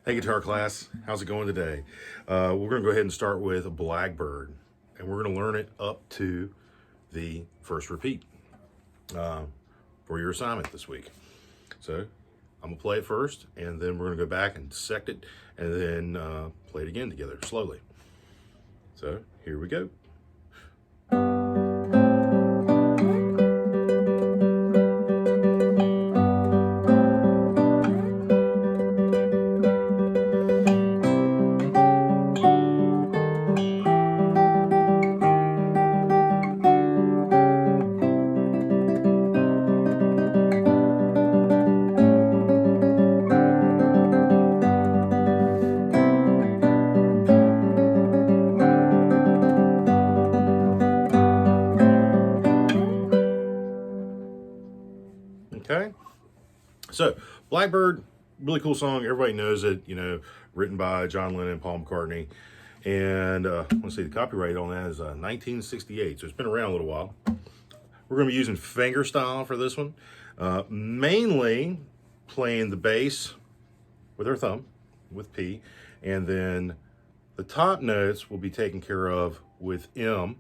Hey, guitar class, how's it going today? We're going to go ahead and start with Blackbird, and we're going to learn it up to the first repeat for your assignment this week. So I'm going to play it first, and then we're going to go back and dissect it, and then play it again together slowly. So here we go. Okay, so Blackbird, really cool song. Everybody knows it, written by John Lennon and Paul McCartney. And let's see, the copyright on that is 1968, so it's been around a little while. We're going to be using Fingerstyle for this one, mainly playing the bass with our thumb, with P, and then the top notes will be taken care of with M.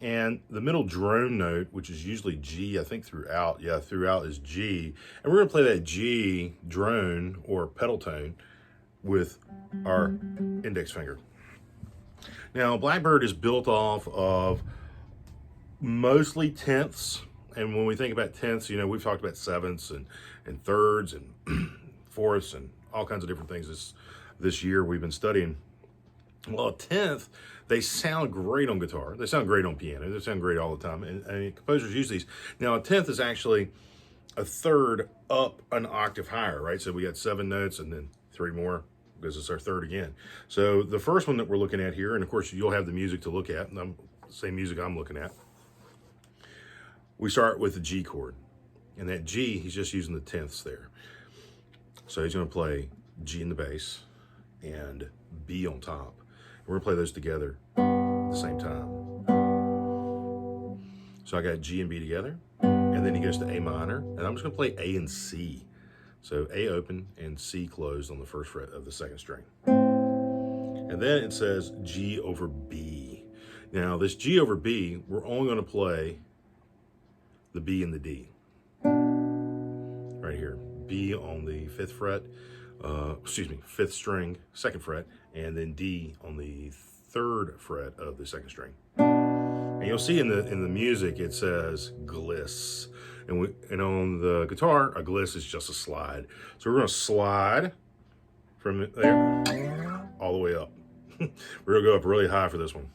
And the middle drone note, which is usually G, I think throughout is G. And we're going to play that G drone or pedal tone with our index finger. Now, Blackbird is built off of mostly tenths. And when we think about tenths, we've talked about sevenths and thirds and fourths and all kinds of different things this year we've been studying. Well, a tenth, they sound great on guitar. They sound great on piano. They sound great all the time. And composers use these. Now, a tenth is actually a third up an octave higher, right? So we got 7 notes and then 3 more because it's our third again. So the first one that we're looking at here, and of course you'll have the music to look at, and the same music I'm looking at. We start with the G chord. And that G, he's just using the tenths there. So he's going to play G in the bass and B on top. We're gonna play those together at the same time. So I got G and B together, and then he goes to A minor, and I'm just gonna play A and C. So A open and C closed on the first fret of the second string. And then it says G over B. Now this G over B, we're only gonna play the B and the D. Right here, B on the 5th fret, 5th string, 2nd fret, and then D on the 3rd fret of the 2nd string. And you'll see in the music it says gliss, and on the guitar a gliss is just a slide. So we're going to slide from there all the way up. We're going to go up really high for this one.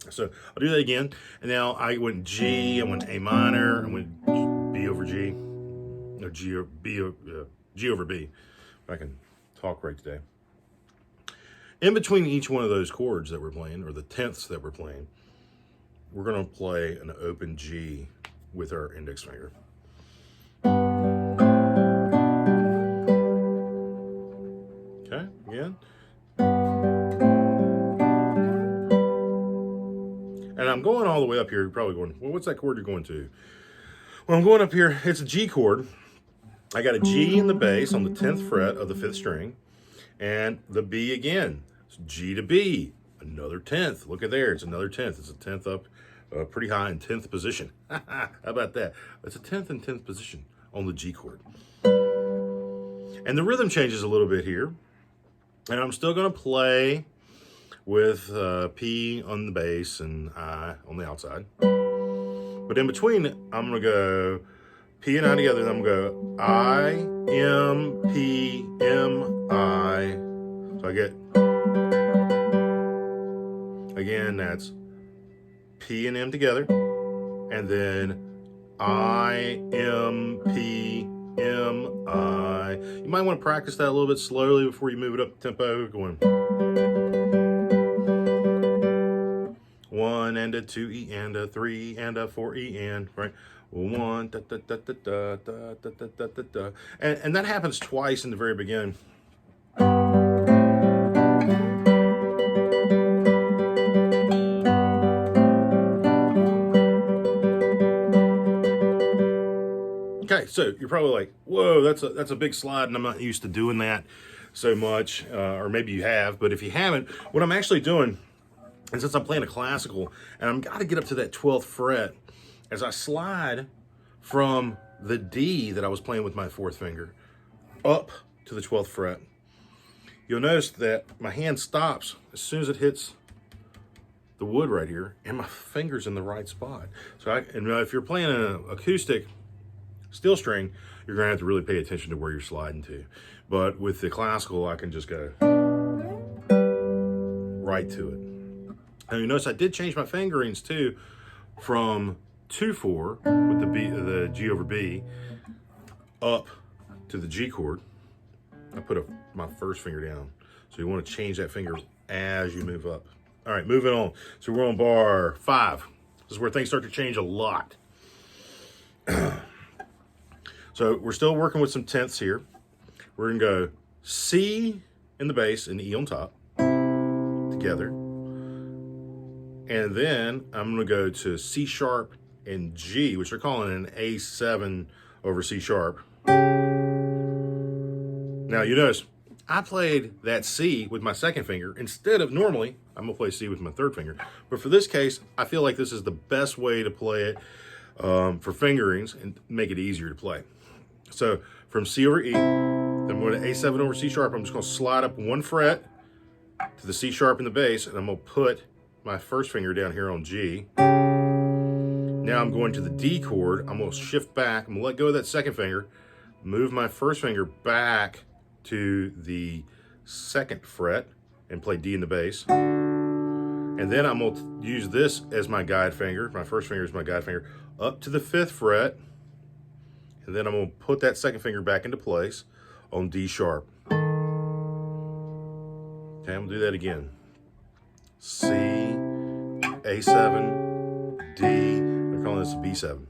So I'll do that again. And now I went G, I went A minor, I went B over G, or G over B. If I can talk right today. In between each one of those chords that we're playing, or the tenths that we're playing, we're going to play an open G with our index finger. Okay, again. And I'm going all the way up here. You're probably going, well, what's that chord you're going to? Well, I'm going up here. It's a G chord. I got a G in the bass on the 10th fret of the 5th string, and the B again. It's G to B, another 10th. Look at there, it's another 10th. It's a 10th up, pretty high in 10th position. How about that? It's a 10th and 10th position on the G chord. And the rhythm changes a little bit here, and I'm still going to play with P on the bass and I on the outside. But in between, I'm going to go P and I together, then I'm going to go I, M, P, M, I. So I get, again, that's P and M together, and then I, M, P, M, I. You might want to practice that a little bit slowly before you move it up the tempo, going 1 and a 2 E and a 3 and a 4 E and, right? 1 da da da da da da da da da da, and that happens twice in the very beginning. Okay, so you're probably like, whoa, that's a big slide, and I'm not used to doing that. so much, or maybe you have, but if you haven't, what I'm actually doing, and since I'm playing a classical, and I've got to get up to that 12th fret, as I slide from the D that I was playing with my fourth finger up to the 12th fret, you'll notice that my hand stops as soon as it hits the wood right here, and my finger's in the right spot. So if you're playing an acoustic steel string, you're gonna have to really pay attention to where you're sliding to. But with the classical, I can just go right to it. And you notice I did change my fingerings too, from 2/4 with the G over B up to the G chord. I put my first finger down. So you want to change that finger as you move up. All right, moving on. So we're on bar 5. This is where things start to change a lot. So we're still working with some tenths here. We're gonna go C in the bass and E on top together. And then I'm gonna go to C sharp and G, which they're calling an A7 over C sharp. Now you notice I played that C with my second finger instead of normally I'm gonna play C with my third finger. But for this case, I feel like this is the best way to play it for fingerings and make it easier to play. So from C over E, then I'm going to A7 over C sharp. I'm just gonna slide up 1 fret to the C sharp in the bass, and I'm gonna put my first finger down here on G. Now I'm going to the D chord. I'm gonna shift back. I'm gonna let go of that second finger, move my first finger back to the 2nd fret and play D in the bass. And then I'm gonna use this as my guide finger. My first finger is my guide finger up to the 5th fret. And then I'm gonna put that second finger back into place on D sharp. Okay, I'm gonna do that again. C, A7, D, they're calling this a B7.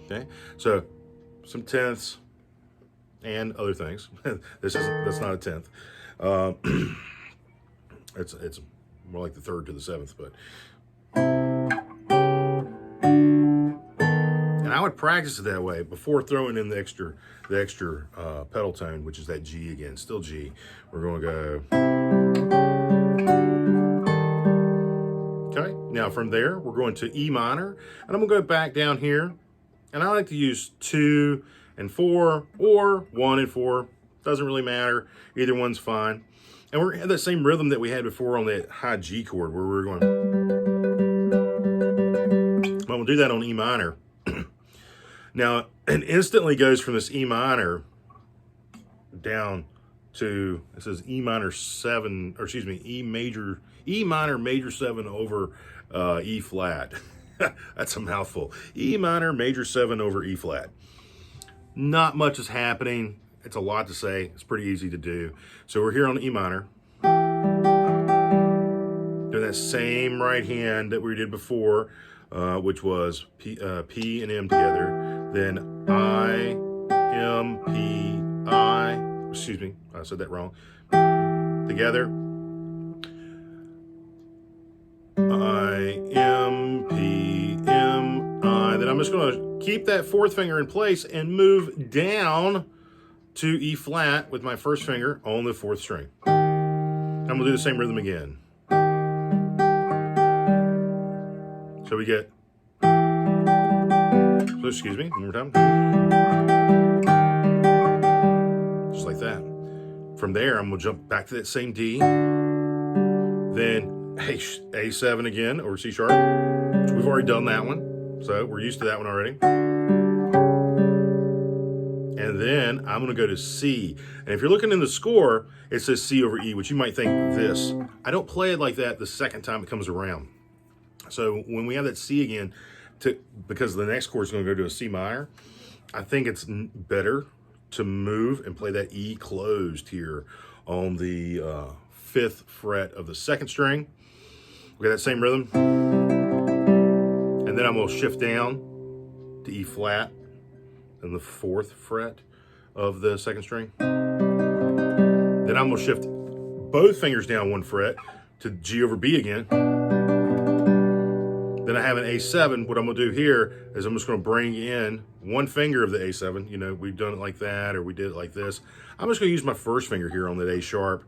Okay, so some tenths and other things. That's not a tenth. It's more like the 3rd to the 7th, but. And I would practice it that way before throwing in the extra pedal tone, which is that G again, still G. We're going to go. Okay, now from there, we're going to E minor, and I'm going to go back down here, and I like to use 2 and 4 or 1 and 4. Doesn't really matter. Either one's fine. And we're at that same rhythm that we had before on that high G chord where we're going. I'm going to do that on E minor. Now, it instantly goes from this E minor down to, it says E minor 7, or excuse me, E minor major 7 over E flat. That's a mouthful. E minor major 7 over E flat. Not much is happening. It's a lot to say. It's pretty easy to do. So we're here on E minor. Doing that same right hand that we did before, which was P and M together. Then I, M, P, I. Excuse me, I said that wrong. Together. I, M, P, M, I. Then I'm just going to keep that 4th finger in place and move down to E flat with my first finger on the 4th string. I'm going to do the same rhythm again. So we get, so excuse me, one more time. Just like that. From there, I'm going to jump back to that same D. Then A7 again over C sharp, which we've already done that one. So we're used to that one already. And then I'm going to go to C. And if you're looking in the score, it says C over E, which you might think this. I don't play it like that the second time it comes around. So when we have that C again, because the next chord is going to go to a C minor, I think it's better to move and play that E closed here on the 5th fret of the 2nd string. We got that same rhythm. And then I'm going to shift down to E flat and the 4th fret of the 2nd string. Then I'm going to shift both fingers down 1 fret to G over B again. Then I have an A7. What I'm gonna do here is I'm just gonna bring in one finger of the A7. You know, we've done it like that, or we did it like this. I'm just gonna use my first finger here on the A sharp.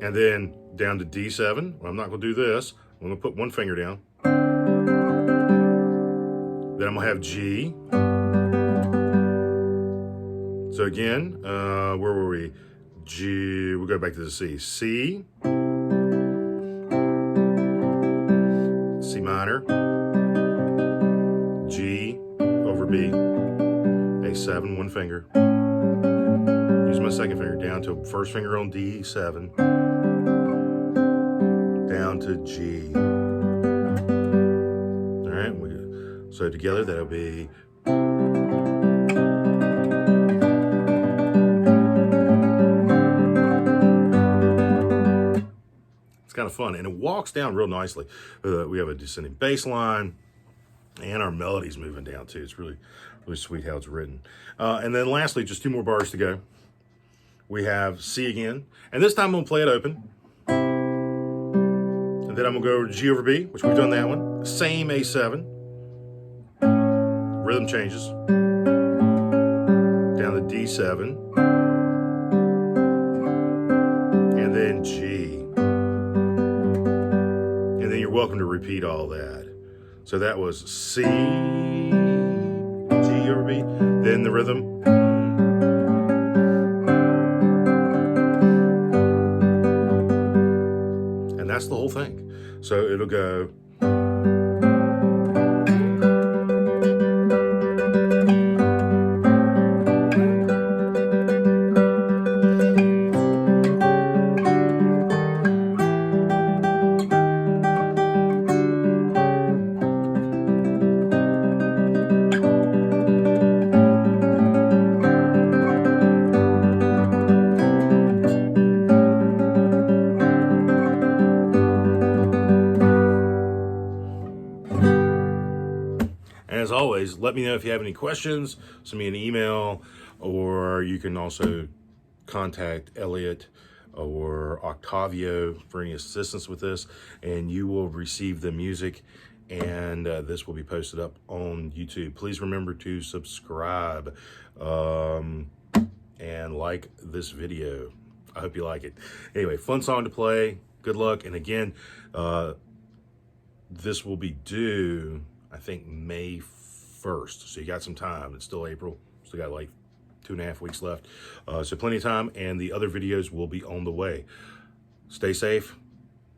And then down to D7. Well, I'm not gonna do this. I'm gonna put one finger down. Then I'm gonna have G. So again, where were we? G, we'll go back to the C. C, C minor, G over B, A7, one finger. Use my second finger down to first finger on D7, down to G. All right, so together that'll be kind of fun, and it walks down real nicely. We have a descending bass line, and our melody's moving down too. It's really, really sweet how it's written. And then lastly, just 2 more bars to go. We have C again, and this time I'm gonna play it open. And then I'm gonna go over to G over B, which we've done that one. Same A7. Rhythm changes. Down to D7. And then G. You're welcome to repeat all that. So that was C, G over B, then the rhythm. And that's the whole thing. So it'll go. As always, let me know if you have any questions. Send me an email, or you can also contact Elliot or Octavio for any assistance with this, and you will receive the music, and this will be posted up on YouTube. Please remember to subscribe and like this video. I hope you like it. Anyway, fun song to play. Good luck. And again, this will be due, I think, May 1st. So you got some time. It's still April. Still got like 2.5 weeks left. So plenty of time, and the other videos will be on the way. Stay safe.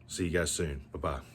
See you guys soon. Bye-bye.